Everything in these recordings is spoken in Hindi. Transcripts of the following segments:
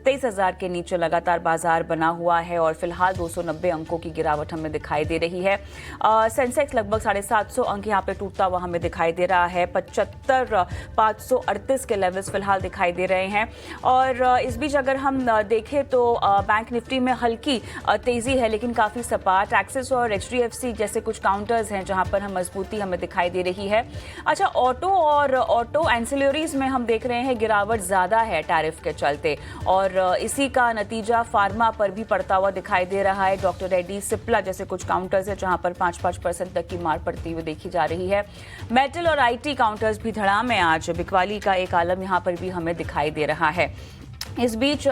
23,000 के नीचे लगातार बाजार बना हुआ है और फिलहाल 290 अंकों की गिरावट हमें दिखाई दे रही है। सेंसेक्स लगभग 750 अंक यहाँ पे टूटता हुआ हमें दिखाई दे रहा है। 75,538 के लेवल्स फिलहाल दिखाई दे रहे हैं। और इस बीच अगर हम देखें तो बैंक निफ्टी में हल्की तेजी है लेकिन काफ़ी सपाट। एक्सिस और HDFC जैसे कुछ काउंटर्स हैं जहां पर हम मजबूती हमें दिखाई दे रही है। अच्छा, ऑटो एंसिलरीज में हम देख रहे हैं गिरावट ज़्यादा है टैरिफ के चलते और इसी का नतीजा फार्मा पर भी पड़ता हुआ दिखाई दे रहा है। डॉक्टर रेड्डी, सिप्ला जैसे कुछ काउंटर्स हैं जहां पर 5% तक की मार पड़ती हुई देखी जा रही है। मेटल और IT काउंटर्स भी धड़ाम में आज बिकवाली का एक आलम यहां पर भी हमें दिखाई दे रहा है। इस बीच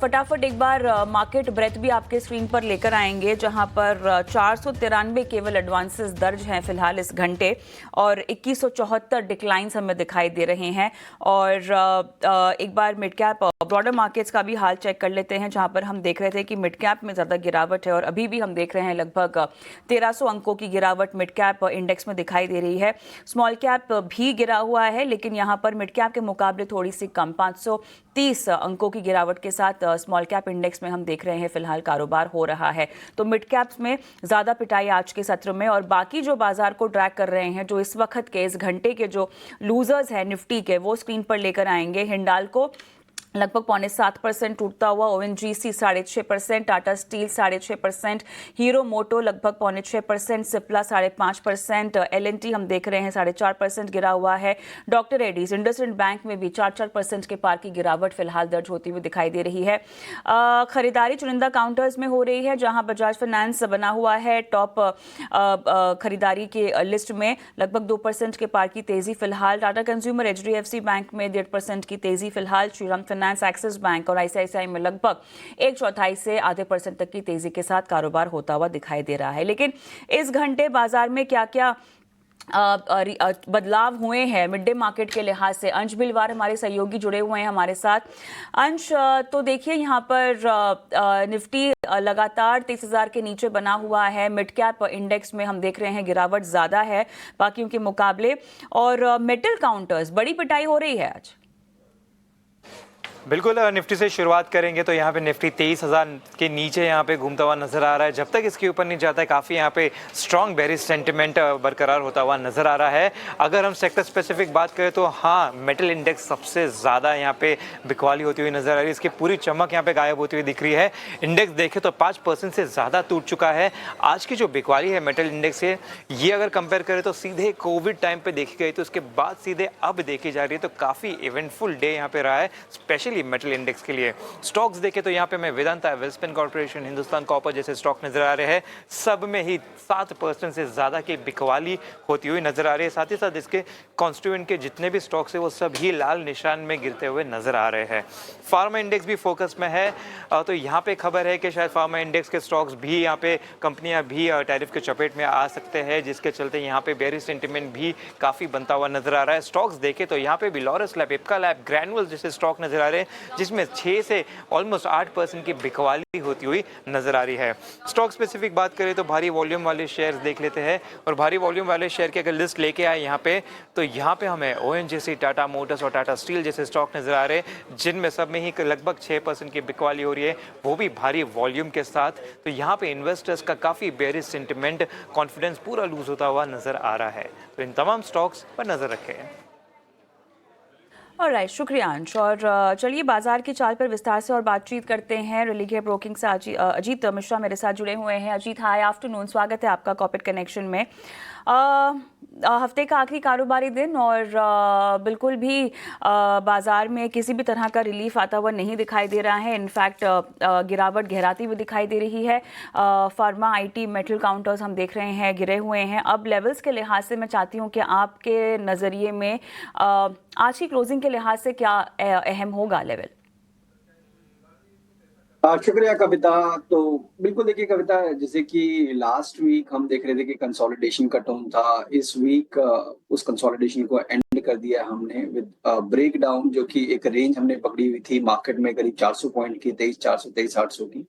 फटाफट एक बार मार्केट ब्रेथ भी आपके स्क्रीन पर लेकर आएंगे जहां पर 493 केवल एडवांसेस दर्ज हैं फिलहाल इस घंटे और 2174 डिक्लाइंस हमें दिखाई दे रहे हैं। और एक बार मिड कैप ब्रॉडर मार्केट्स का भी हाल चेक कर लेते हैं जहां पर हम देख रहे थे कि मिड कैप में ज़्यादा गिरावट है और अभी भी हम देख रहे हैं लगभग 1300 अंकों की गिरावट मिड कैप इंडेक्स में दिखाई दे रही है। स्मॉल कैप भी गिरा हुआ है लेकिन यहाँ पर मिड कैप के मुकाबले थोड़ी सी कम 530 अंकों की गिरावट के साथ स्मॉल कैप इंडेक्स में हम देख रहे हैं फिलहाल कारोबार हो रहा है। तो मिड कैप्स में ज़्यादा पिटाई आज के सत्र में। और बाकी जो बाजार को ट्रैक कर रहे हैं, जो इस वक्त के इस घंटे के जो लूजर्स हैं निफ्टी के, वो स्क्रीन पर लेकर आएंगे। हिंडाल्को लगभग 0.7% टूटता हुआ, ONGC 6.5%, टाटा स्टील 6.5%, हीरो मोटो लगभग 0.6%, सिप्ला 5.5%, LNT हम देख रहे हैं 4.5% गिरा हुआ है। डॉक्टर रेड्डीज, इंडसइंड बैंक में भी 4% के पार की गिरावट फिलहाल दर्ज होती हुई दिखाई दे रही है। खरीदारी चुनिंदा काउंटर्स में हो रही है जहां बजाज फाइनेंस बना हुआ है टॉप खरीदारी के लिस्ट में, लगभग 2% के पार की तेजी फिलहाल। टाटा कंज्यूमर, HDFC बैंक में 1.5% की तेजी फिलहाल। श्रीराम फाइनेंस, एक्सिस बैंक और ICICI में लगभग 1/4 से आधे % तक की तेजी के साथ कारोबार होता हुआ दिखाई दे रहा है। लेकिन इस घंटे बाजार में क्या क्या बदलाव हुए हैं मिड डे मार्केट के लिहाज से? अंश बिलवार हमारे सहयोगी जुड़े हुए हैं हमारे साथ। अंश, तो देखिए यहाँ पर निफ्टी लगातार 23,000 के नीचे बना हुआ है। मिड कैप इंडेक्स में हम देख रहे हैं गिरावट ज़्यादा है बाकियों के मुकाबले और मेटल काउंटर्स बड़ी पिटाई हो रही है आज। बिल्कुल, निफ्टी से शुरुआत करेंगे तो यहाँ पे निफ्टी 23,000 के नीचे यहाँ पे घूमता हुआ नजर आ रहा है। जब तक इसके ऊपर नहीं जाता है काफ़ी यहाँ पे स्ट्रॉन्ग बेरिश सेंटिमेंट बरकरार होता हुआ नजर आ रहा है। अगर हम सेक्टर स्पेसिफिक बात करें तो हाँ, मेटल इंडेक्स सबसे ज़्यादा यहाँ पे बिकवाली होती हुई नजर आ रही है। इसकी पूरी चमक यहाँ पे गायब होती हुई दिख रही है। इंडेक्स देखें तो 5% से ज़्यादा टूट चुका है। आज की जो बिकवाली है मेटल इंडेक्स से, ये अगर कंपेयर करें तो सीधे कोविड टाइम पर देखी गई तो उसके बाद सीधे अब देखी जा रही है। तो काफ़ी इवेंटफुल डे यहाँ पे रहा है स्पेशली मेटल इंडेक्स के लिए। स्टॉक्स देखें तो यहाँ पे हमें वेदांता, वेल्सपन कॉर्पोरेशन, हिंदुस्तान कॉपर जैसे स्टॉक नजर आ रहे हैं। सब में ही 7% से ज्यादा की बिकवाली होती हुई नजर आ रही है। साथ ही साथ इसके कॉन्स्टिट्यूएंट के जितने भी स्टॉक्स है वो सब ही लाल निशान में गिरते हुए नजर आ रहे हैं। फार्मा इंडेक्स भी फोकस में है तो यहाँ पे खबर है कि शायद फार्मा इंडेक्स के स्टॉक्स भी यहाँ पे कंपनियां भी टैरिफ के चपेट में आ सकते हैं, जिसके चलते यहाँ पे बेरिश सेंटिमेंट भी काफी बनता हुआ नजर आ रहा है। स्टॉक्स देखें तो यहाँ पे भी Laurus lab, Ipca lab, granules जैसे स्टॉक नजर आ रहे हैं जिसमें 6 से ऑलमोस्ट 8% की बिकवाली होती हुई नजर आ रही है। स्टॉक स्पेसिफिक बात करें तो भारी वॉल्यूम वाले शेयर्स देख लेते हैं और भारी वॉल्यूम वाले शेयर की अगर लिस्ट लेके आए यहाँ पे तो यहाँ पे हमें ONGC, टाटा मोटर्स और टाटा स्टील जैसे स्टॉक नजर आ रहे हैं जिनमें सब में ही लगभग 6% की बिकवाली हो रही है, वो भी भारी वॉल्यूम के साथ। तो यहाँ पे इन्वेस्टर्स का काफी बेरिश सेंटिमेंट, कॉन्फिडेंस पूरा लूज होता हुआ नजर आ रहा है। तो इन तमाम स्टॉक्स पर नजर रखें। ऑलराइट, शुक्रिया अंश। और चलिए बाजार की चाल पर विस्तार से और बातचीत करते हैं। रिलीजिया ब्रोकिंग से अजीत मिश्रा मेरे साथ जुड़े हुए हैं। अजीत, हाय आफ्टरनून, स्वागत है आपका कॉर्पोरेट कनेक्शन में। हफ्ते का आखिरी कारोबारी दिन और बिल्कुल भी बाजार में किसी भी तरह का रिलीफ आता हुआ नहीं दिखाई दे रहा है। इनफैक्ट गिरावट गहराती हुई दिखाई दे रही है। फार्मा, IT, मेटल काउंटर्स हम देख रहे हैं गिरे हुए हैं। अब लेवल्स के लिहाज से मैं चाहती हूँ कि आपके नज़रिए में आज की क्लोजिंग के लिहाज से क्या अहम होगा लेवल? शुक्रिया कविता। तो बिल्कुल देखिए कविता, जैसे कि लास्ट वीक हम देख रहे थे कि कंसोलिडेशन का टोन था। इस वीक उस कंसोलिडेशन को एंड कर दिया हमने विद ब्रेक डाउन, जो कि एक रेंज हमने पकड़ी हुई थी मार्केट में करीब 400 पॉइंट की, 23,400 23,800 की।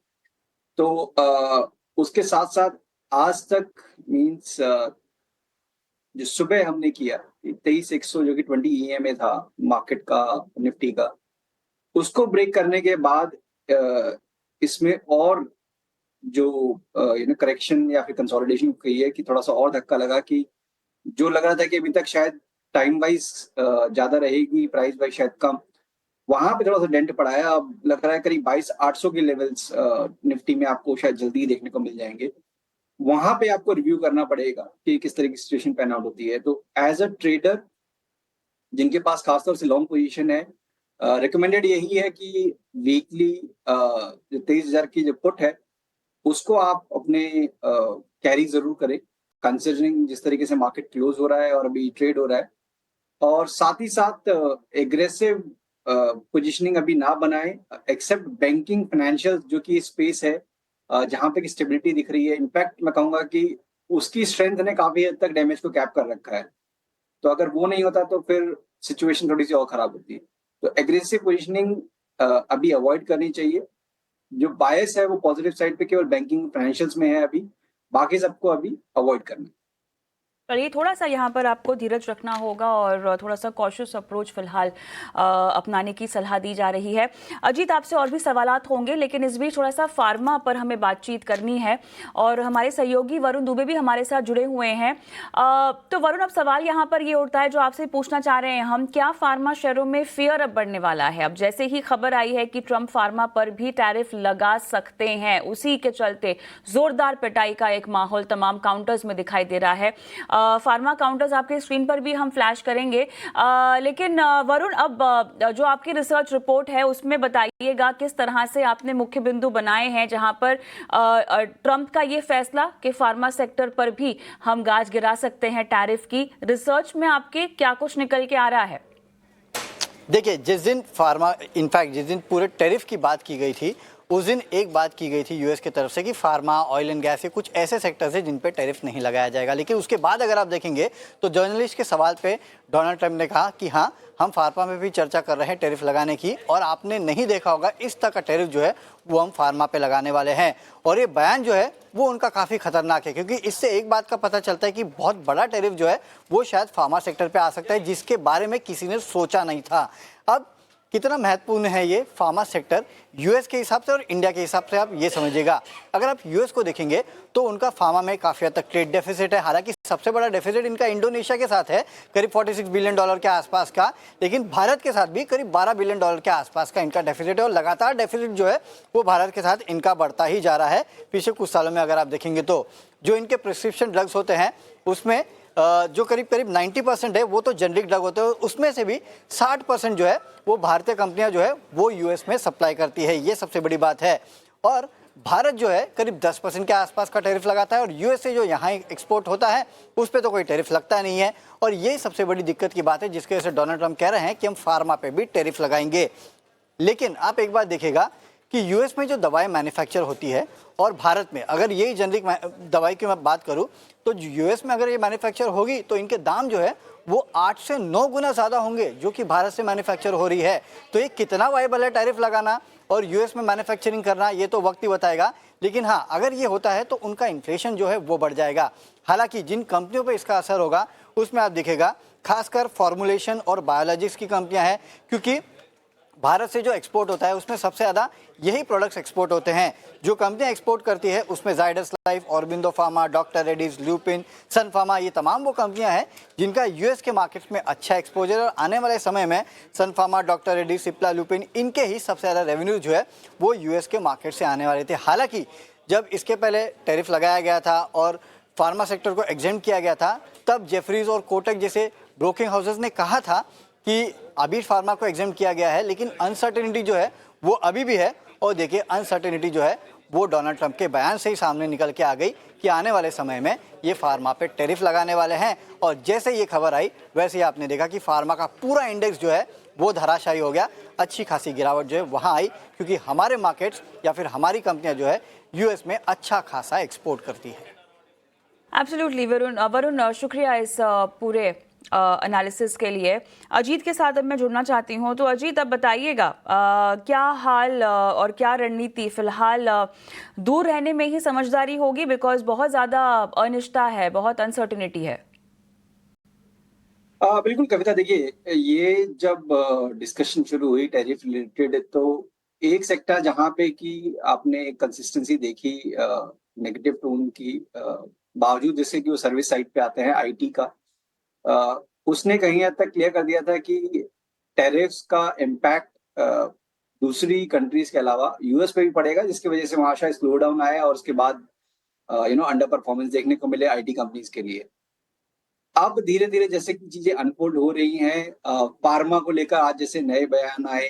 तो उसके साथ साथ आज तक मींस जो सुबह हमने किया 23,100 जो कि 20 EMA था मार्केट का, निफ्टी का, उसको ब्रेक करने के बाद इसमें और जो करेक्शन या फिर कंसोलिडेशन कही है कि थोड़ा-सा और धक्का लगा कि जो लग रहा था कि अभी तक शायद टाइम वाइज़ ज़्यादा रहेगी, प्राइस वाइज़ शायद कम, वहाँ पे थोड़ा-सा डेंट पड़ा है। अब लग रहा है करीब 22,800 के लेवल्स निफ्टी में आपको शायद जल्दी ही देखने को मिल जाएँगे। वहाँ पे आपको रिव्यू करना पड़ेगा कि किस तरह की सिचुएशन पैन आउट होती है। तो एज़ अ ट्रेडर जिनके पास खासतौर से लॉन्ग पोजीशन है, रिकमेंडेड यही है कि वीकली जो 23,000 की जो पुट है, उसको आप अपने कैरी ज़रूर करें, कंसिडरिंग जिस तरीके से मार्केट क्लोज़ हो रहा है और अभी ट्रेड हो रहा है। और साथ ही साथ एग्रेसिव पोजीशनिंग अभी ना बनाएँ, एक्सेप्ट बैंकिंग, फाइनेंशियल जो कि स्पेस है, जहाँ पे कि स्टेबिलिटी दिख रही है। इनफैक्ट मैं कहूँगा कि उसकी स्ट्रेंथ ने काफ़ी हद तक डैमेज को कैप कर रखा है। तो अगर वो नहीं होता तो फिर सिचुएशन थोड़ी-सी और खराब होती। तो एग्रेसिव पोजीशनिंग अभी अवॉइड करनी चाहिए। जो बायस है वो पॉजिटिव साइड पे केवल बैंकिंग फाइनेंशियल्स में है अभी, बाकी सबको अभी अवॉइड करना है। चलिए, थोड़ा-सा यहाँ पर आपको धीरज रखना होगा और थोड़ा-सा कॉशियस अप्रोच फ़िलहाल अपनाने की सलाह दी जा रही है। अजीत, आपसे और भी सवालात होंगे, लेकिन इस बीच थोड़ा-सा फ़ार्मा पर हमें बातचीत करनी है और हमारे सहयोगी वरुण दुबे भी हमारे साथ जुड़े हुए हैं। तो वरुण, अब सवाल यहाँ पर ये उठता है जो आपसे पूछना चाह रहे हैं हम, क्या फ़ार्मा शेयरों में फ़ियर अब बढ़ने वाला है? अब जैसे ही खबर आई है कि ट्रंप फ़ार्मा पर भी टैरिफ लगा सकते हैं, उसी के चलते ज़ोरदार पिटाई का एक माहौल तमाम काउंटर्स में दिखाई दे रहा है। फार्मा काउंटर्स आपके स्क्रीन पर भी हम फ्लैश करेंगे, लेकिन वरुण, अब जो आपकी रिसर्च रिपोर्ट है उसमें बताइएगा किस तरह से आपने मुख्य बिंदु बनाए हैं जहां पर ट्रंप का ये फैसला कि फार्मा सेक्टर पर भी हम गाज गिरा सकते हैं टैरिफ की, रिसर्च में आपके क्या कुछ निकल के आ रहा है? देखिए, जिस दिन पूरे टैरिफ की बात की गई थी, उस दिन एक बात की गई थी यूएस की तरफ से कि फार्मा, ऑयल एंड गैस, ये कुछ ऐसे सेक्टर्स हैं जिन पे टैरिफ नहीं लगाया जाएगा। लेकिन उसके बाद अगर आप देखेंगे तो जर्नलिस्ट के सवाल पे डोनाल्ड ट्रंप ने कहा कि हाँ, हम फार्मा में भी चर्चा कर रहे हैं टैरिफ लगाने की, और आपने नहीं देखा होगा इस तरह का टैरिफ जो है वो हम फार्मा पे लगाने वाले हैं। और ये बयान जो है वो उनका काफ़ी खतरनाक है, क्योंकि इससे एक बात का पता चलता है कि बहुत बड़ा टैरिफ जो है वो शायद फार्मा सेक्टर पे आ सकता है, जिसके बारे में किसी ने सोचा नहीं था। अब कितना महत्वपूर्ण है ये फार्मा सेक्टर यूएस के हिसाब से और इंडिया के हिसाब से, आप ये समझिएगा। अगर आप यूएस को देखेंगे तो उनका फार्मा में काफ़ी हद तक ट्रेड डेफिसिट है। हालांकि सबसे बड़ा डेफिसिट इनका इंडोनेशिया के साथ है, करीब $46 बिलियन के आसपास का, लेकिन भारत के साथ भी करीब $12 बिलियन के आसपास का इनका डेफिसिट है। और लगातार डेफिसिट जो है वो भारत के साथ इनका बढ़ता ही जा रहा है पिछले कुछ सालों में। अगर आप देखेंगे तो जो इनके प्रिस्क्रिप्शन ड्रग्स होते हैं उसमें जो करीब 90% है वो तो जेनरिक ड्रग होते हैं, उसमें से भी 60% जो है वो भारतीय कंपनियां जो है वो यूएस में सप्लाई करती है। ये सबसे बड़ी बात है। और भारत जो है करीब 10% के आसपास का टैरिफ लगाता है, और यूएस से जो यहाँ एक्सपोर्ट होता है उस पर तो कोई टैरिफ लगता नहीं है। और ये सबसे बड़ी दिक्कत की बात है, जिसकी वजह से डोनाल्ड ट्रंप कह रहे हैं कि हम फार्मा पे भी टैरिफ लगाएंगे। लेकिन आप एक बात देखिएगा कि यूएस में जो दवाएं मैन्युफैक्चर होती है और भारत में, अगर यही जेनरिक दवाई की मैं बात करूं, तो यूएस में अगर ये मैन्युफैक्चर होगी तो इनके दाम जो है वो 8 से 9 गुना ज़्यादा होंगे जो कि भारत से मैन्युफैक्चर हो रही है। तो ये कितना वायबल है टैरिफ लगाना और यूएस में मैन्युफैक्चरिंग करना, ये तो वक्त ही बताएगा। लेकिन हाँ, अगर ये होता है तो उनका इन्फ्लेशन जो है वो बढ़ जाएगा। हालांकि जिन कंपनियों पर इसका असर होगा उसमें आप दिखेगा खासकर फॉर्मुलेशन और बायोलॉजिक्स की कंपनियां हैं, क्योंकि भारत से जो एक्सपोर्ट होता है उसमें सबसे ज़्यादा यही प्रोडक्ट्स एक्सपोर्ट होते हैं। जो कंपनियां एक्सपोर्ट करती है उसमें Zydus life, Aurobindo pharma, doctor Reddy's, Lupin, Sun pharma, ये तमाम वो कंपनियां हैं जिनका यूएस के मार्केट्स में अच्छा एक्सपोजर है। और आने वाले समय में Sun pharma, doctor Reddy's, Cipla, Lupin, इनके ही सबसे ज़्यादा रेवेन्यू जो है वो यूएस के मार्केट से आने वाले थे। हालांकि जब इसके पहले टैरिफ लगाया गया था और फार्मा सेक्टर को एग्जेम्प्ट किया गया था, तब जेफरीज और कोटक जैसे ब्रोकिंग हाउसेस ने कहा था कि अभी फार्मा को एग्जाम किया गया है, लेकिन अनसर्टेनिटी जो है वो अभी भी है। और देखिए, अनसर्टेनिटी जो है वो डोनाल्ड ट्रंप के बयान से ही सामने निकल के आ गई कि आने वाले समय में ये फार्मा पे टैरिफ लगाने वाले हैं। और जैसे ये खबर आई वैसे ही आपने देखा कि फार्मा का पूरा इंडेक्स जो है वो धराशायी हो गया। अच्छी खासी गिरावट जो है वहाँ आई, क्योंकि हमारे मार्केट्स या फिर हमारी कंपनियाँ जो है यूएस में अच्छा खासा एक्सपोर्ट करती है। एब्सोल्युटली वरुण, शुक्रिया इस पूरे एनालिसिस के लिए। अजीत के साथ अब मैं जुड़ना चाहती हूँ। तो अजीत, अब बताइएगा क्या हाल और क्या रणनीति फिलहाल दूर रहने में ही समझदारी होगी, बिकॉज बहुत ज़्यादा अनिश्चितता है, बहुत अनसर्टिनिटी है। बिल्कुल कविता, देखिए ये जब डिस्कशन शुरू हुई टैरिफ रिलेटेड, तो एक सेक्टर जहाँ पे कि आपने कंसिस्टेंसी देखी नेगेटिव टोन की, बावजूद जैसे कि वो सर्विस साइड पे आते हैं आईटी का, उसने कहीं हद तक क्लियर कर दिया था कि टैरिफ्स का इम्पैक्ट दूसरी कंट्रीज के अलावा यूएस पे भी पड़ेगा, जिसकी वजह से वहाँ शायद स्लो डाउन आया और उसके बाद अंडर परफॉर्मेंस देखने को मिले आईटी कंपनीज के लिए। अब धीरे-धीरे जैसे कि चीज़ें अनफोल्ड हो रही हैं, फार्मा को लेकर आज जैसे नए बयान आए,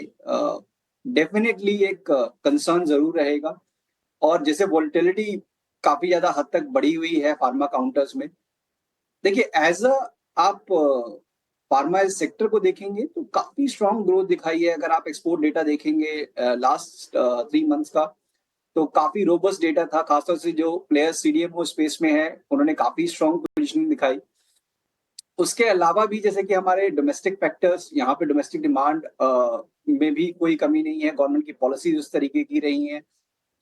डेफ़िनेटली एक कंसर्न ज़रूर रहेगा। और जैसे वोलेटिलिटी काफ़ी ज़्यादा हद तक बढ़ी हुई है फार्मा काउंटर्स में। देखिए एज़ अ आप फार्मा सेक्टर को देखेंगे तो काफ़ी स्ट्रॉन्ग ग्रोथ दिखाई है। अगर आप एक्सपोर्ट डेटा देखेंगे लास्ट 3 मंथ्स का, तो काफ़ी रोबस्ट डेटा था। खासतौर से जो प्लेयर्स सीडीएमओ स्पेस में हैं, उन्होंने काफ़ी स्ट्रॉन्ग पोज़ीशनिंग दिखाई। उसके अलावा भी जैसे कि हमारे डोमेस्टिक फैक्टर्स, यहाँ पे डोमेस्टिक डिमांड में भी कोई कमी नहीं है, गवर्नमेंट की पॉलिसीज उस तरीके की रही हैं।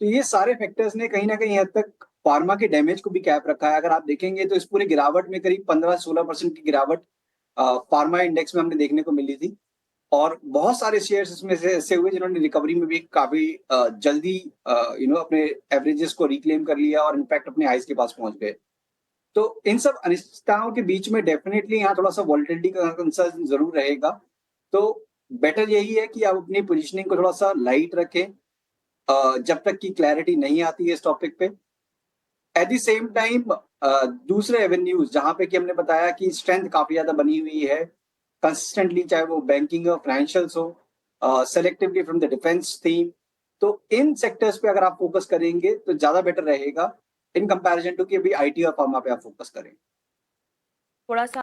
तो ये सारे फैक्टर्स ने कहीं न कहीं हद तक फार्मा के डैमेज को भी कैप रखा है। अगर आप देखेंगे तो इस पूरे गिरावट में करीब 15-16% की गिरावट फार्मा इंडेक्स में हमने देखने को मिली थी। और बहुत सारे शेयर्स इसमें से ऐसे हुए जिन्होंने रिकवरी में भी काफ़ी जल्दी अपने एवरेजेस को रिक्लेम कर लिया और इनफैक्ट अपने हाइज़ के पास पहुँच गए। तो इन सब अनिश्चितताओं के बीच में डेफिनेटली यहाँ थोड़ा-सा वोलेटिलिटी का कंसर्न ज़रूर रहेगा। तो बेटर यही है कि आप अपनी पोज़ीशनिंग को थोड़ा-सा लाइट रखें जब तक कि क्लैरिटी नहीं आती है इस टॉपिक पे। एट द सेम टाइम दूसरे एवेन्यूज़ जहाँ पे कि हमने बताया कि स्ट्रेंथ काफ़ी ज़्यादा बनी हुई है, कंसिस्टेंटली, चाहे वो बैंकिंग हो, फाइनेंशियल्स हो, selectively from the defence theme. तो इन सेक्टर्स पे अगर आप फ़ोकस करेंगे तो ज़्यादा बेटर रहेगा इन कंपैरिज़न टू कि अभी आईटी और फार्मा पे आप फ़ोकस करें। थोड़ा सा